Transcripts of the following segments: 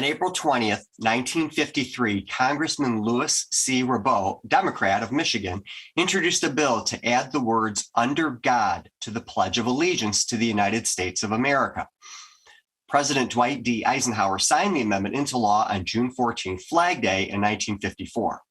On April 20th, 1953, Congressman Louis C. Rabot, Democrat of Michigan, introduced a bill to add the words "under God" to the Pledge of Allegiance to the United States of America. President Dwight D. Eisenhower signed the amendment into law on June 14, Flag Day in 1954.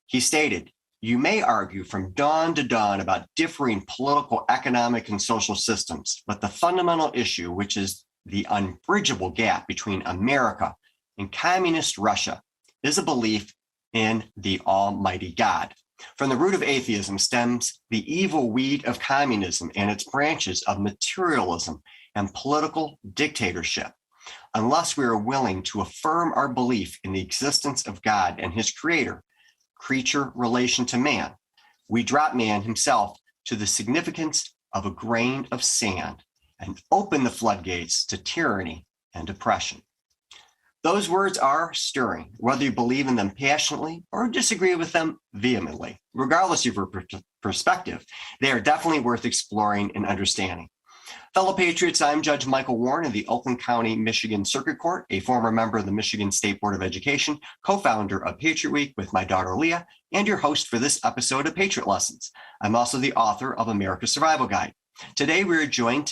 He stated, "You may argue from dawn to dawn about differing political, economic, and social systems, but the fundamental issue, which is the unbridgeable gap between America and communist Russia, is a belief in the Almighty God. From the root of atheism stems the evil weed of communism and its branches of materialism and political dictatorship. Unless we are willing to affirm our belief in the existence of God and his creature relation to man, we drop man himself to the significance of a grain of sand and open the floodgates to tyranny and oppression." Those words are stirring, whether you believe in them passionately or disagree with them vehemently. Regardless of your perspective, they are definitely worth exploring and understanding. Fellow Patriots, I'm Judge Michael Warren of the Oakland County, Michigan Circuit Court, a former member of the Michigan State Board of Education, co-founder of Patriot Week with my daughter Leah, and your host for this episode of Patriot Lessons. I'm also the author of America's Survival Guide. Today we are joined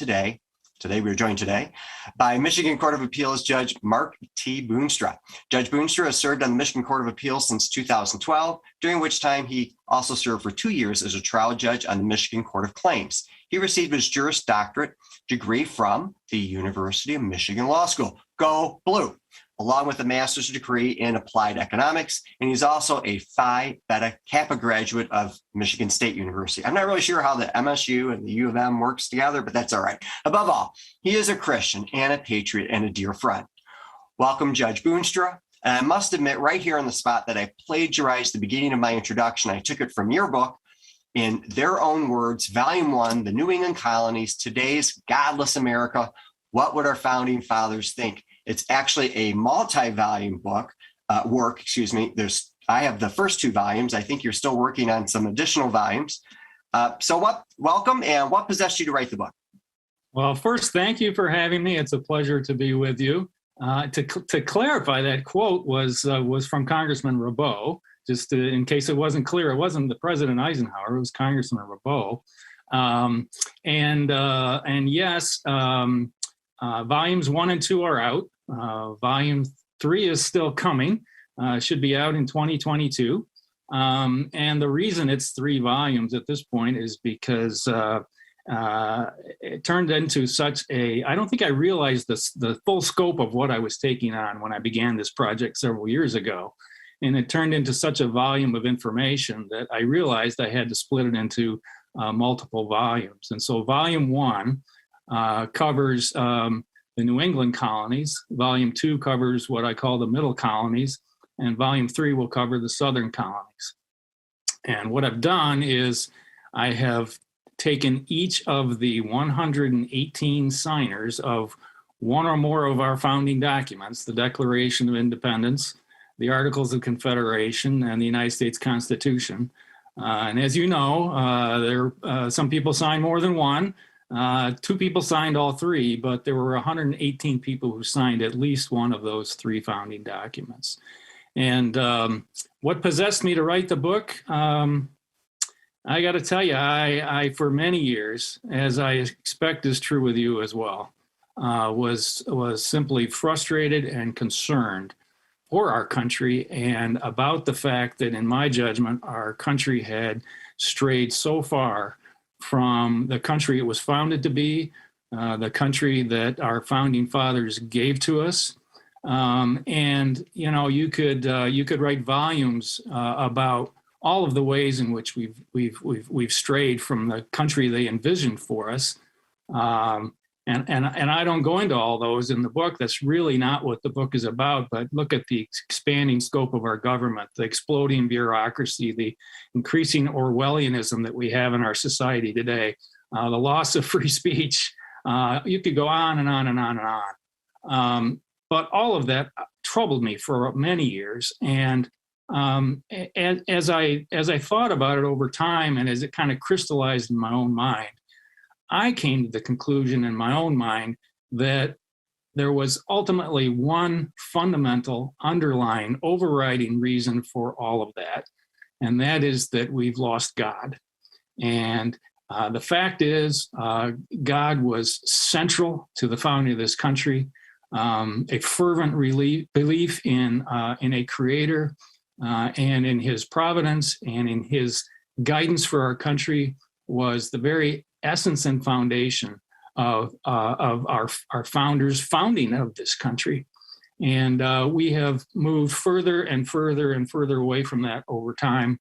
by Michigan Court of Appeals Judge Mark T. Boonstra. Judge Boonstra has served on the Michigan Court of Appeals since 2012, during which time he also served for 2 years as a trial judge on the Michigan Court of Claims. He received his Juris Doctorate degree from the University of Michigan Law School. Go Blue! Along with a master's degree in applied economics, and he's also a Phi Beta Kappa graduate of Michigan State University. I'm not really sure how the MSU and the U of M works together, but that's all right. Above all, he is a Christian and a patriot and a dear friend. Welcome, Judge Boonstra. And I must admit right here on the spot that I plagiarized the beginning of my introduction. I took it from your book, in their own words, Volume 1, The New England Colonies, Today's Godless America, What Would Our Founding Fathers Think? It's actually a multi-volume work. I have the first 2 volumes. I think you're still working on some additional volumes. Welcome, and what possessed you to write the book? Well, first, thank you for having me. It's a pleasure to be with you. To clarify, that quote was from Congressman Rabot. Just in case it wasn't clear, it wasn't the President Eisenhower, it was Congressman Rabot. And yes, volumes 1 and 2 are out. Volume 3 is still coming, should be out in 2022. And the reason it's 3 volumes at this point is because it turned into I don't think I realized the full scope of what I was taking on when I began this project several years ago. And it turned into such a volume of information that I realized I had to split it into multiple volumes. And so Volume 1 covers the New England colonies. Volume 2 covers what I call the middle colonies, and Volume 3 will cover the southern colonies. And what I've done is I have taken each of the 118 signers of one or more of our founding documents, the Declaration of Independence, the Articles of Confederation, and the United States Constitution. And as you know, some people sign more than one. 2 people signed all 3, but there were 118 people who signed at least one of those 3 founding documents. And what possessed me to write the book? I got to tell you, I for many years, as I expect is true with you as well, was simply frustrated and concerned for our country and about the fact that, in my judgment, our country had strayed so far from the country it was founded to be, the country that our founding fathers gave to us. And you could write volumes about all of the ways in which we've strayed from the country they envisioned for us. And I don't go into all those in the book. That's really not what the book is about, but look at the expanding scope of our government, the exploding bureaucracy, the increasing Orwellianism that we have in our society today, the loss of free speech. You could go on and on and on and on. But all of that troubled me for many years. And as I thought about it over time and as it kind of crystallized in my own mind, I came to the conclusion in my own mind that there was ultimately one fundamental, underlying, overriding reason for all of that, and that is that we've lost God. And the fact is, God was central to the founding of this country. A fervent belief in a creator and in his providence and in his guidance for our country was the very essence and foundation of our founders' founding of this country. And we have moved further and further and further away from that over time.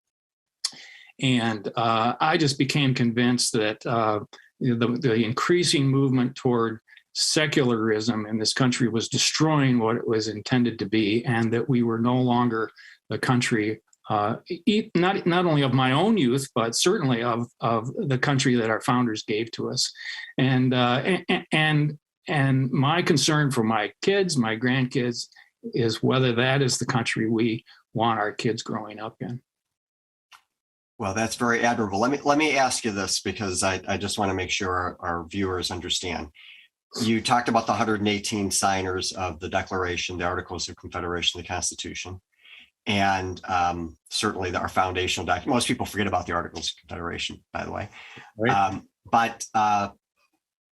And I just became convinced that the increasing movement toward secularism in this country was destroying what it was intended to be, and that we were no longer the country, not only of my own youth, but certainly of the country that our founders gave to us. And my concern for my kids, my grandkids, is whether that is the country we want our kids growing up in. Well, that's very admirable. Let me ask you this, because I just want to make sure our viewers understand. You talked about the 118 signers of the Declaration, the Articles of Confederation, the Constitution, and certainly our foundational document. Most people forget about the Articles of Confederation, by the way. Right. But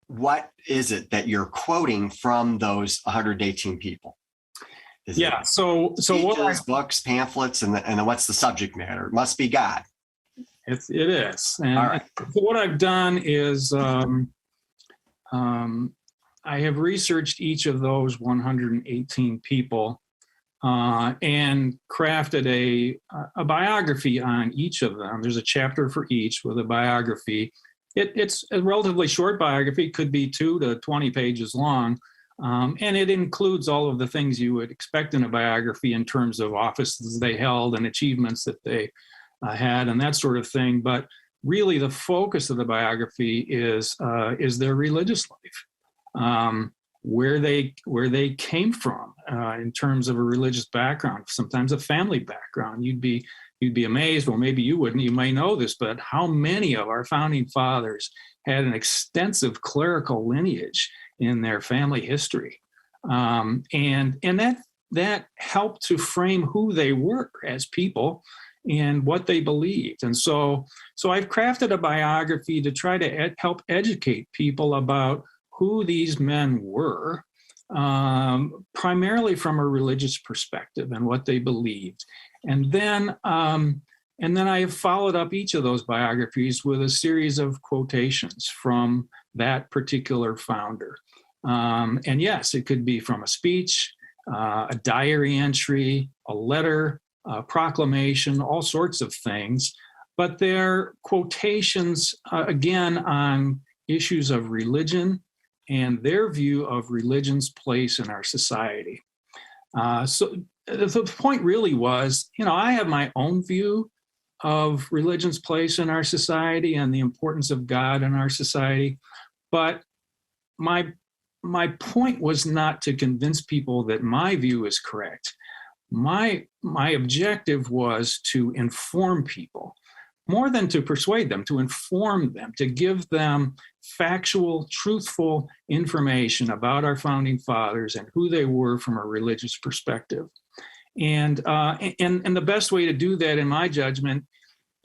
what is it that you're quoting from those 118 people? Is it so speeches, books, pamphlets, and then what's the subject matter? It must be God. It is. And all right. So what I've done is I have researched each of those 118 people and crafted a biography on each of them. There's a chapter for each with a biography. It's a relatively short biography, could be 2 to 20 pages long, and it includes all of the things you would expect in a biography in terms of offices they held and achievements that they had and that sort of thing. But really, the focus of the biography is their religious life, where they came from in terms of a religious background, sometimes a family background. You'd be amazed, well, maybe you wouldn't, you may know this, but how many of our founding fathers had an extensive clerical lineage in their family history. And that helped to frame who they were as people and what they believed. And so I've crafted a biography to try to help educate people about who these men were, primarily from a religious perspective and what they believed. And then I have followed up each of those biographies with a series of quotations from that particular founder. And yes, it could be from a speech, a diary entry, a letter, a proclamation, all sorts of things. But they're quotations, again, on issues of religion and their view of religion's place in our society. So the point really was, I have my own view of religion's place in our society and the importance of God in our society, but my point was not to convince people that my view is correct. My objective was to inform people, more than to persuade them, to inform them, to give them factual, truthful information about our founding fathers and who they were from a religious perspective. And the best way to do that, in my judgment,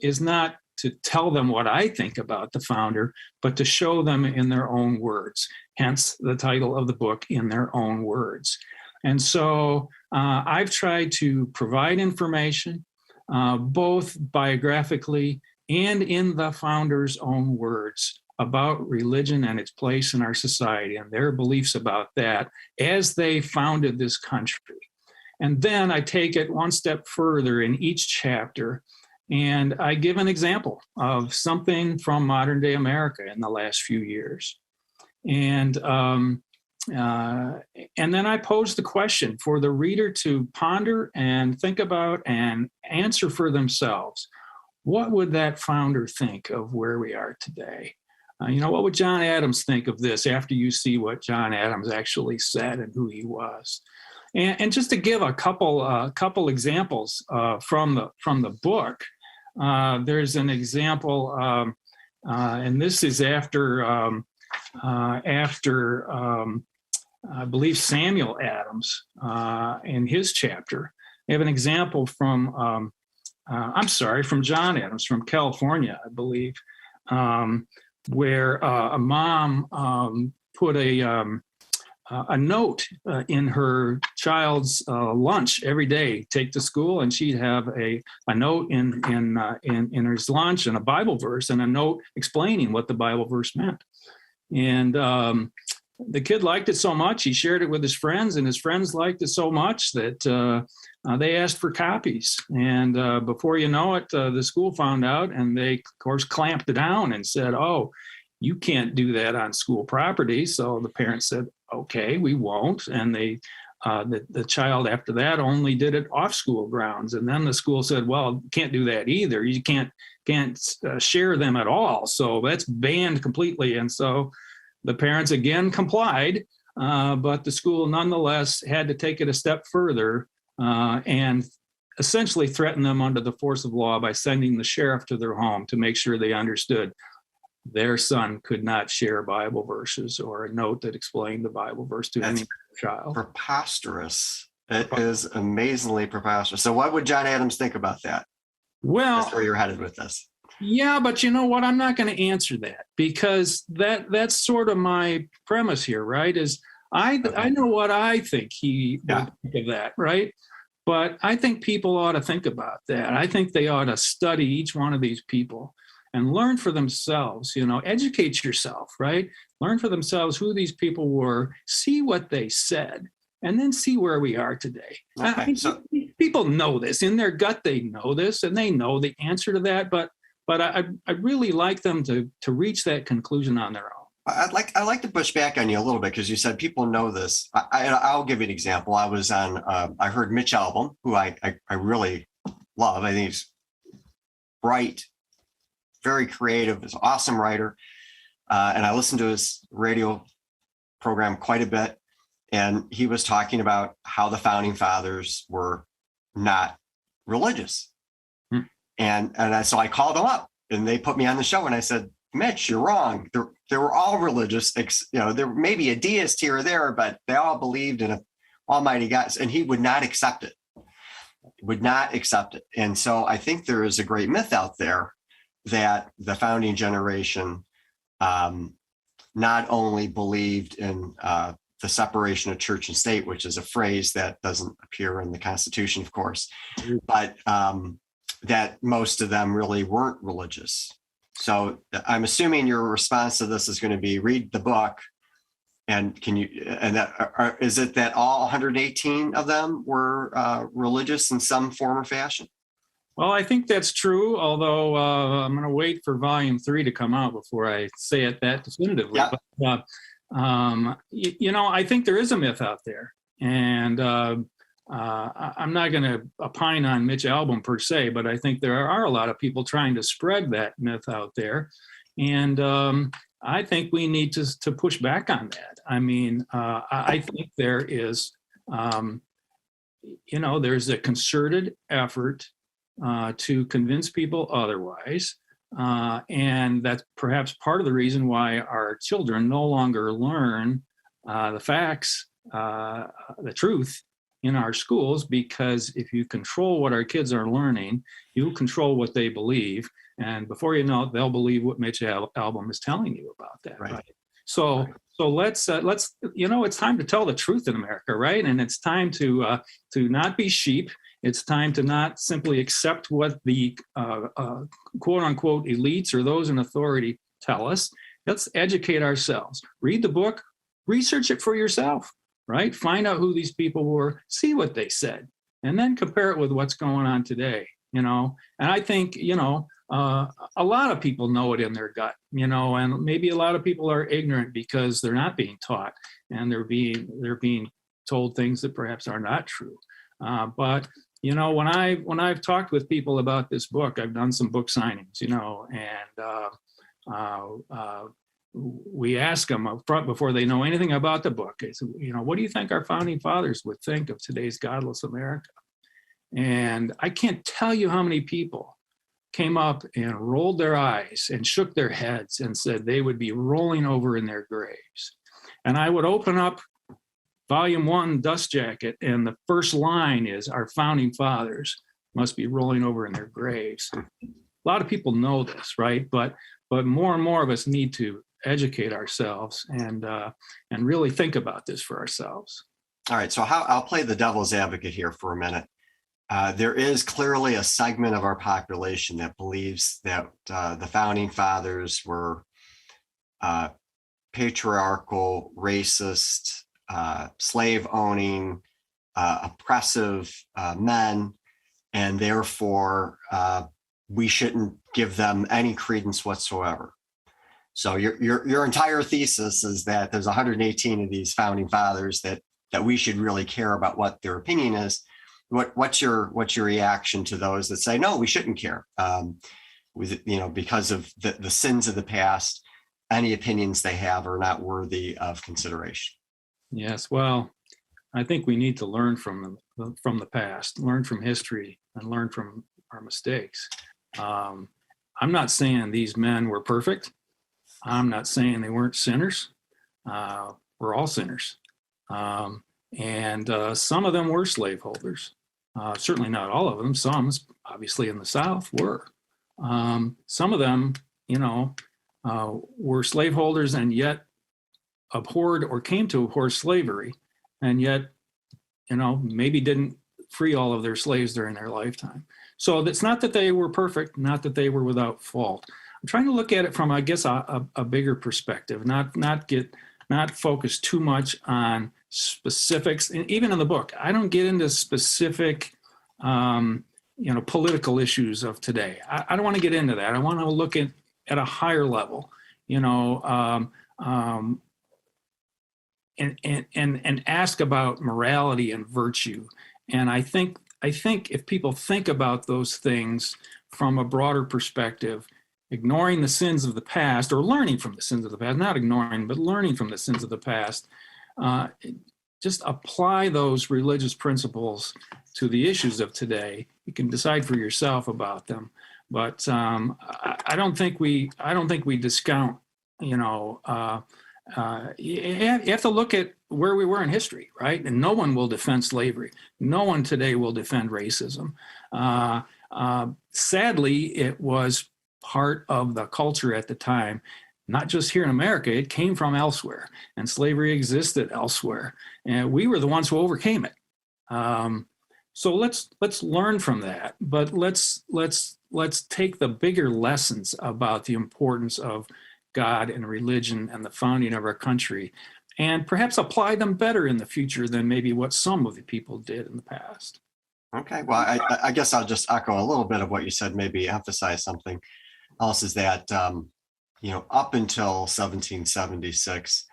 is not to tell them what I think about the founder, but to show them in their own words, hence the title of the book, In Their Own Words. And so I've tried to provide information, both biographically and in the founder's own words, about religion and its place in our society and their beliefs about that as they founded this country. And then I take it one step further in each chapter, and I give an example of something from modern day America in the last few years. And then I pose the question for the reader to ponder and think about and answer for themselves. What would that founder think of where we are today? What would John Adams think of this after you see what John Adams actually said and who he was? And just to give a couple examples from the book, there's an example, and this is after I believe Samuel Adams in his chapter. They have an example from, from John Adams from California, I believe, where a mom put a note in her child's lunch every day, take to school, and she'd have a note in his lunch and a Bible verse and a note explaining what the Bible verse meant. And the kid liked it so much, he shared it with his friends, and his friends liked it so much that they asked for copies. And before you know it, the school found out, and they, of course, clamped down and said, "Oh, you can't do that on school property." So the parents said, "Okay, we won't." And the child after that only did it off school grounds. And then the school said, "Well, you can't do that either. You can't share them at all. So that's banned completely." And so the parents again complied, but the school nonetheless had to take it a step further and essentially threaten them under the force of law by sending the sheriff to their home to make sure they understood their son could not share Bible verses or a note that explained the Bible verse to any child. Preposterous. It is amazingly preposterous. So what would John Adams think about that? Well, that's where you're headed with this. Yeah, but you know what? I'm not going to answer that, because that's sort of my premise here, right? Is I know what I think he would think of that, right? But I think people ought to think about that. I think they ought to study each one of these people and learn for themselves, educate yourself, right? Learn for themselves who these people were, see what they said, and then see where we are today. Okay, people know this. In their gut, they know this, and they know the answer to that, but I'd really like them to reach that conclusion on their own. I'd like to push back on you a little bit, because you said people know this. I'll give you an example. I was on, I heard Mitch Albom, who I really love. I think he's bright, very creative, is an awesome writer. And I listened to his radio program quite a bit. And he was talking about how the founding fathers were not religious. So I called them up, and they put me on the show, and I said, "Mitch, you're wrong. They were all religious. There may be a deist here or there, but they all believed in an almighty God." And he would not accept it. And so I think there is a great myth out there that the founding generation not only believed in the separation of church and state, which is a phrase that doesn't appear in the Constitution, of course, but that most of them really weren't religious. So I'm assuming your response to this is going to be read the book. And is it that all 118 of them were religious in some form or fashion? Well, I think that's true, although I'm going to wait for volume 3 to come out before I say it that definitively. Yeah. But, I think there is a myth out there. And I'm not going to opine on Mitch Albom per se, but I think there are a lot of people trying to spread that myth out there. And I think we need to push back on that. I mean, I think there is, there's a concerted effort to convince people otherwise. And that's perhaps part of the reason why our children no longer learn the facts, the truth in our schools, because if you control what our kids are learning, you control what they believe. And before you know it, they'll believe what Mitch Albom is telling you about that. Right. So let's it's time to tell the truth in America, right? And it's time to not be sheep. It's time to not simply accept what the quote unquote elites or those in authority tell us. Let's educate ourselves. Read the book, research it for yourself, right? Find out who these people were, see what they said, and then compare it with what's going on today, And I think, a lot of people know it in their gut, and maybe a lot of people are ignorant because they're not being taught, and they're being told things that perhaps are not true. But when I've talked with people about this book, I've done some book signings, and we ask them up front before they know anything about the book. I said, what do you think our founding fathers would think of today's godless America? And I can't tell you how many people came up and rolled their eyes and shook their heads and said they would be rolling over in their graves. And I would open up volume 1 dust jacket, and the first line is, "Our founding fathers must be rolling over in their graves." A lot of people know this, right? But more and more of us need to educate ourselves and really think about this for ourselves. All right, so I'll play the devil's advocate here for a minute. There is clearly a segment of our population that believes that the founding fathers were patriarchal, racist, slave-owning, oppressive men, and therefore we shouldn't give them any credence whatsoever. So your entire thesis is that there's 118 of these founding fathers that we should really care about what their opinion is. What's your reaction to those that say no, we shouldn't care? Because of the sins of the past, any opinions they have are not worthy of consideration. Yes, well, I think we need to learn from the past, learn from history, and learn from our mistakes. I'm not saying these men were perfect. I'm not saying they weren't sinners. We're all sinners. And some of them were slaveholders. Certainly not all of them. Some, obviously in the South, were. Some of them, were slaveholders and yet abhorred or came to abhor slavery, and yet, maybe didn't free all of their slaves during their lifetime. So it's not that they were perfect, not that they were without fault. I'm trying to look at it from, I guess, a bigger perspective, not focus too much on specifics. And even in the book, I don't get into specific, political issues of today. I don't want to get into that. I want to look at a higher level, and ask about morality and virtue. And I think if people think about those things from a broader perspective, ignoring the sins of the past, or learning from the sins of the past, not ignoring, but learning from the sins of the past, just apply those religious principles to the issues of today. You can decide for yourself about them, but I don't think we discount. You have to look at where we were in history, right? And no one will defend slavery. No one today will defend racism. Sadly, it was part of the culture at the time, not just here in America. It came from elsewhere, and slavery existed elsewhere, and we were the ones who overcame it. So let's learn from that, but let's take the bigger lessons about the importance of God and religion and the founding of our country, and perhaps apply them better in the future than maybe what some of the people did in the past. Okay, well, I guess I'll just echo a little bit of what you said, maybe emphasize something else, is that, up until 1776,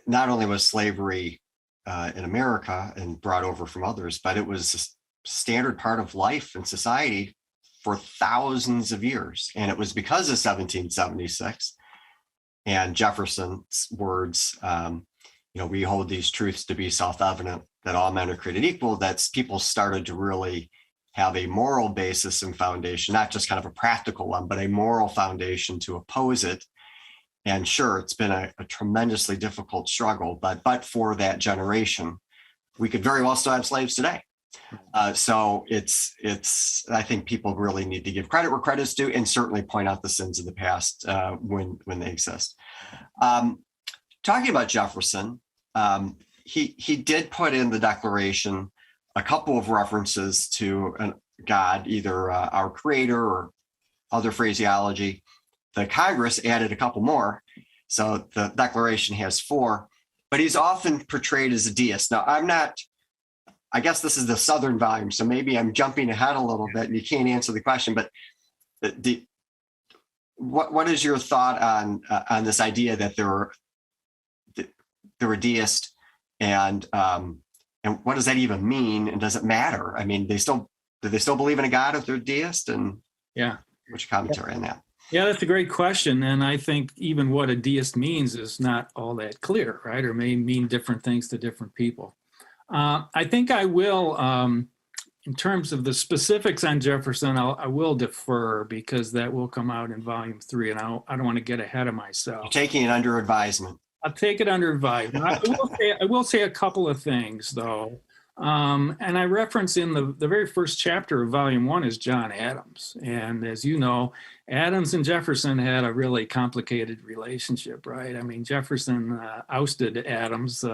not only was slavery in America and brought over from others, but it was a standard part of life and society for thousands of years. And it was because of 1776 and Jefferson's words, we hold these truths to be self-evident, that all men are created equal, that people started to really have a moral basis and foundation, not just kind of a practical one, but a moral foundation to oppose it. And sure, it's been a tremendously difficult struggle, but for that generation, we could very well still have slaves today. So it's I think people really need to give credit where credit's due, and certainly point out the sins of the past when they exist. Talking about Jefferson, he did put in the Declaration a couple of references to God, either our creator or other phraseology. The Congress added a couple more, so the Declaration has 4, but he's often portrayed as a deist. Now, I guess this is the Southern volume, so maybe I'm jumping ahead a little bit and you can't answer the question, but what is your thought on this idea that they're a deist, and what does that even mean, and does it matter? I mean, do they still believe in a God if they're deist? And yeah, what's your commentary on that? Yeah, that's a great question. And I think even what a deist means is not all that clear, right? Or may mean different things to different people. I think I will, in terms of the specifics on Jefferson, I will defer, because that will come out in volume 3, and I don't want to get ahead of myself. You're taking it under advisement. I'll take it under volume. I will say a couple of things, though. And I reference in the very first chapter of volume one is John Adams. And as you know, Adams and Jefferson had a really complicated relationship, right? I mean, Jefferson ousted Adams,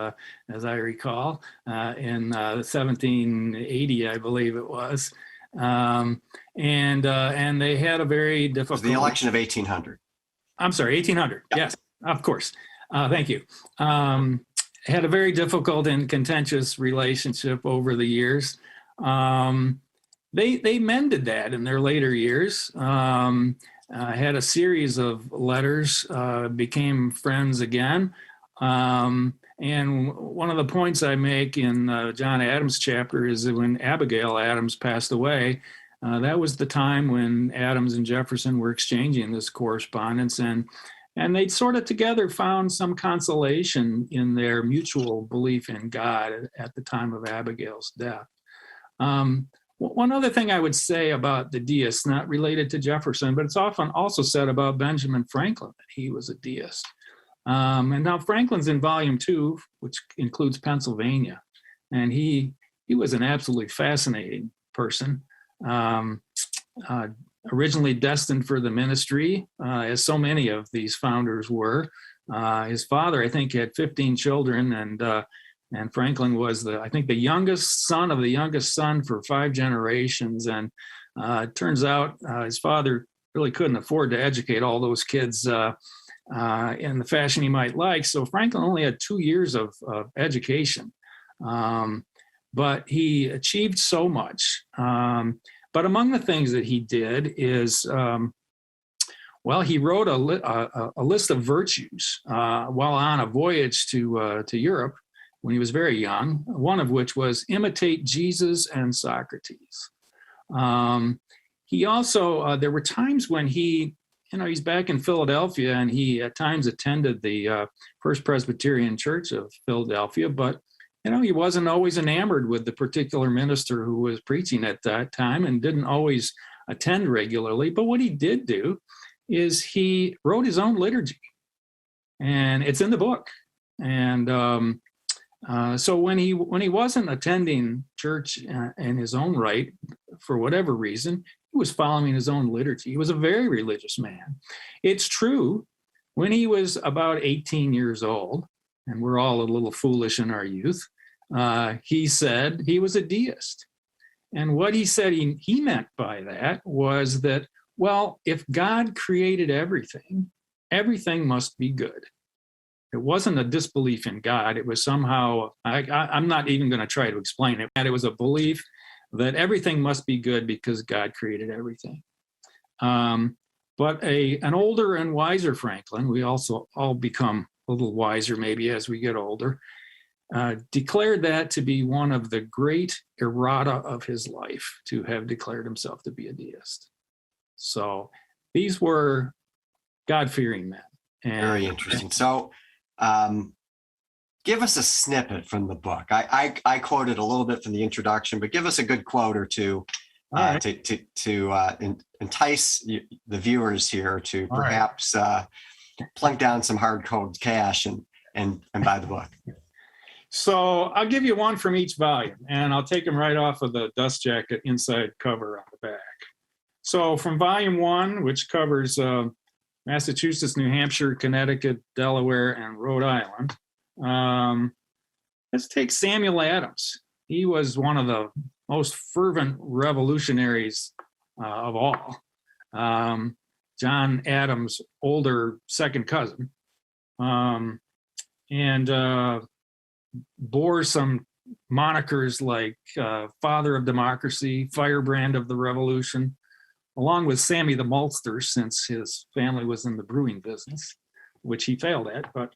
as I recall, in 1780, I believe it was. And they had a very difficult... The election of 1800. I'm sorry, 1800. Yeah. Yes, of course. Thank you. Had a very difficult and contentious relationship over the years. They mended that in their later years. Had a series of letters, became friends again. And one of the points I make in John Adams' chapter is that when Abigail Adams passed away, that was the time when Adams and Jefferson were exchanging this correspondence, and they'd sort of together found some consolation in their mutual belief in God at the time of Abigail's death. One other thing I would say about the deists, not related to Jefferson, but it's often also said about Benjamin Franklin that he was a deist. And now Franklin's in volume 2, which includes Pennsylvania, and he was an absolutely fascinating person. Originally destined for the ministry, as so many of these founders were. His father, I think, had 15 children, and Franklin was the youngest son of the youngest son for 5 generations. And it turns out his father really couldn't afford to educate all those kids in the fashion he might like. So Franklin only had 2 years of education, but he achieved so much. But among the things that he did is, he wrote a list of virtues while on a voyage to Europe when he was very young, one of which was imitate Jesus and Socrates. He also, there were times when he's back in Philadelphia, and he at times attended the First Presbyterian Church of Philadelphia, but he wasn't always enamored with the particular minister who was preaching at that time and didn't always attend regularly. But what he did do is he wrote his own liturgy, and it's in the book. And so when he wasn't attending church in his own right, for whatever reason, he was following his own liturgy. He was a very religious man. It's true, when he was about 18 years old, and we're all a little foolish in our youth, he said he was a deist. And what he said he meant by that was that, well, if God created everything, everything must be good. It wasn't a disbelief in God. It was somehow, I'm not even going to try to explain it. It was a belief that everything must be good because God created everything. But an older and wiser Franklin, we also all become a little wiser maybe as we get older, declared that to be one of the great errata of his life, to have declared himself to be a deist. So these were God-fearing men. Very interesting. So give us a snippet from the book. I quoted a little bit from the introduction, but give us a good quote or two to entice the viewers here to perhaps plunk down some hard-coded cash and buy the book. So I'll give you one from each volume, and I'll take them right off of the dust jacket inside cover on the back. So from volume 1, which covers Massachusetts, New Hampshire, Connecticut, Delaware, and Rhode Island, let's take Samuel Adams. He was one of the most fervent revolutionaries of all. John Adams' older second cousin, and bore some monikers like Father of Democracy, Firebrand of the Revolution, along with Sammy the Maltster, since his family was in the brewing business, which he failed at. But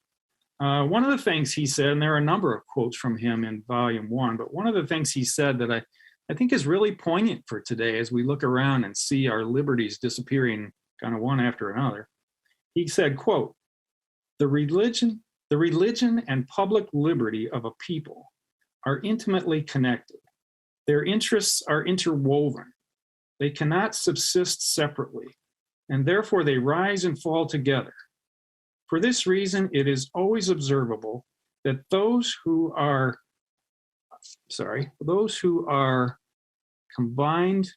one of the things he said, and there are a number of quotes from him in volume 1, but one of the things he said that I think is really poignant for today as we look around and see our liberties disappearing kind of one after another. He said, quote, the religion and public liberty of a people are intimately connected. Their interests are interwoven. They cannot subsist separately, and therefore they rise and fall together. For this reason, it is always observable that those who are combined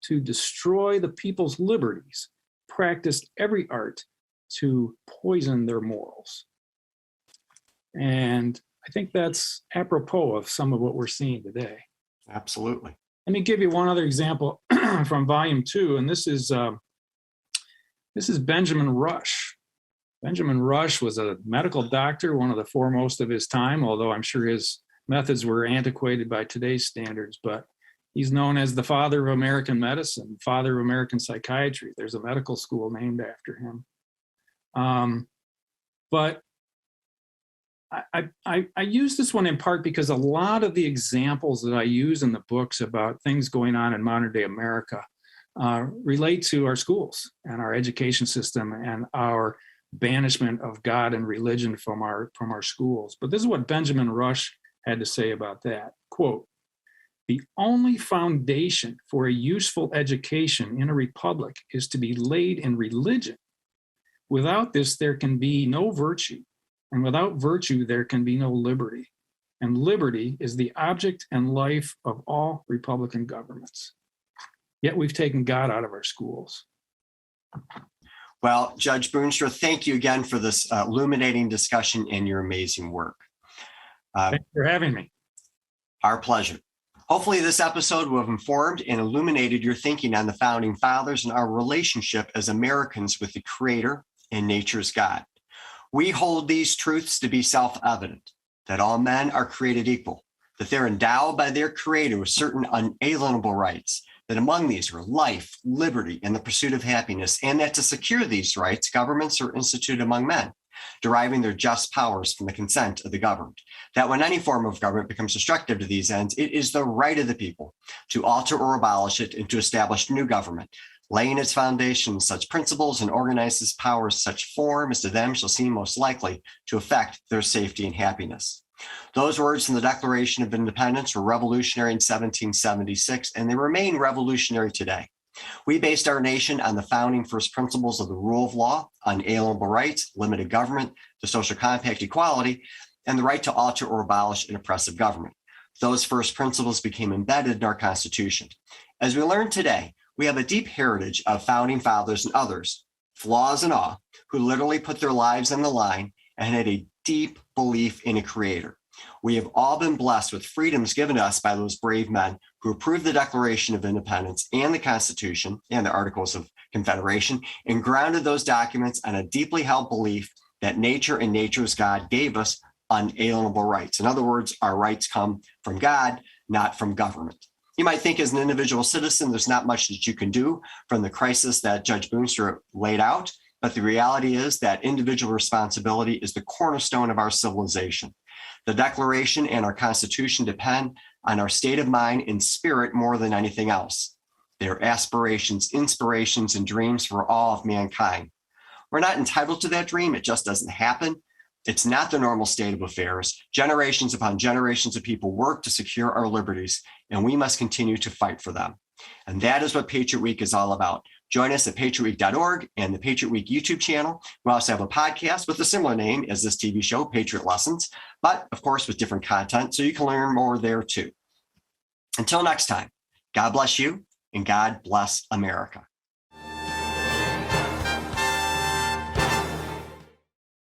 to destroy the people's liberties practiced every art to poison their morals. And I think that's apropos of some of what we're seeing today. Absolutely. Let me give you one other example from volume 2, and this is Benjamin Rush. Benjamin Rush was a medical doctor, one of the foremost of his time, although I'm sure his methods were antiquated by today's standards, but he's known as the father of American medicine, father of American psychiatry. There's a medical school named after him. But I use this one in part because a lot of the examples that I use in the books about things going on in modern day America relate to our schools and our education system and our banishment of God and religion from our schools. But this is what Benjamin Rush had to say about that. Quote, "The only foundation for a useful education in a republic is to be laid in religion. Without this, there can be no virtue, and without virtue, there can be no liberty. And liberty is the object and life of all Republican governments. Yet we've taken God out of our schools." Well, Judge Boonstra, thank you again for this illuminating discussion and your amazing work. Thanks for having me. Our pleasure. Hopefully this episode will have informed and illuminated your thinking on the Founding Fathers and our relationship as Americans with the Creator and nature's God. We hold these truths to be self-evident, that all men are created equal, that they're endowed by their Creator with certain unalienable rights, that among these are life, liberty, and the pursuit of happiness, and that to secure these rights, governments are instituted among men, deriving their just powers from the consent of the governed. That when any form of government becomes destructive to these ends, it is the right of the people to alter or abolish it and to establish new government, laying its foundation in such principles and organize its powers such form as to them shall seem most likely to affect their safety and happiness. Those words in the Declaration of Independence were revolutionary in 1776, and they remain revolutionary today. We based our nation on the founding first principles of the rule of law, unalienable rights, limited government, the social compact equality, and the right to alter or abolish an oppressive government. Those first principles became embedded in our Constitution. As we learned today, we have a deep heritage of founding fathers and others, flaws and all, who literally put their lives on the line and had a deep belief in a creator. We have all been blessed with freedoms given to us by those brave men who approved the Declaration of Independence and the Constitution and the Articles of Confederation and grounded those documents on a deeply held belief that nature and nature's God gave us unalienable rights. In other words, our rights come from God, not from government. You might think as an individual citizen, there's not much that you can do from the crisis that Judge Boonstra laid out, but the reality is that individual responsibility is the cornerstone of our civilization. The Declaration and our Constitution depend on our state of mind and spirit more than anything else. They're aspirations, inspirations, and dreams for all of mankind. We're not entitled to that dream. It just doesn't happen. It's not the normal state of affairs. Generations upon generations of people work to secure our liberties, and we must continue to fight for them. And that is what Patriot Week is all about. Join us at patriotweek.org and the Patriot Week YouTube channel. We also have a podcast with a similar name as this TV show, Patriot Lessons, but of course with different content, so you can learn more there too. Until next time, God bless you and God bless America.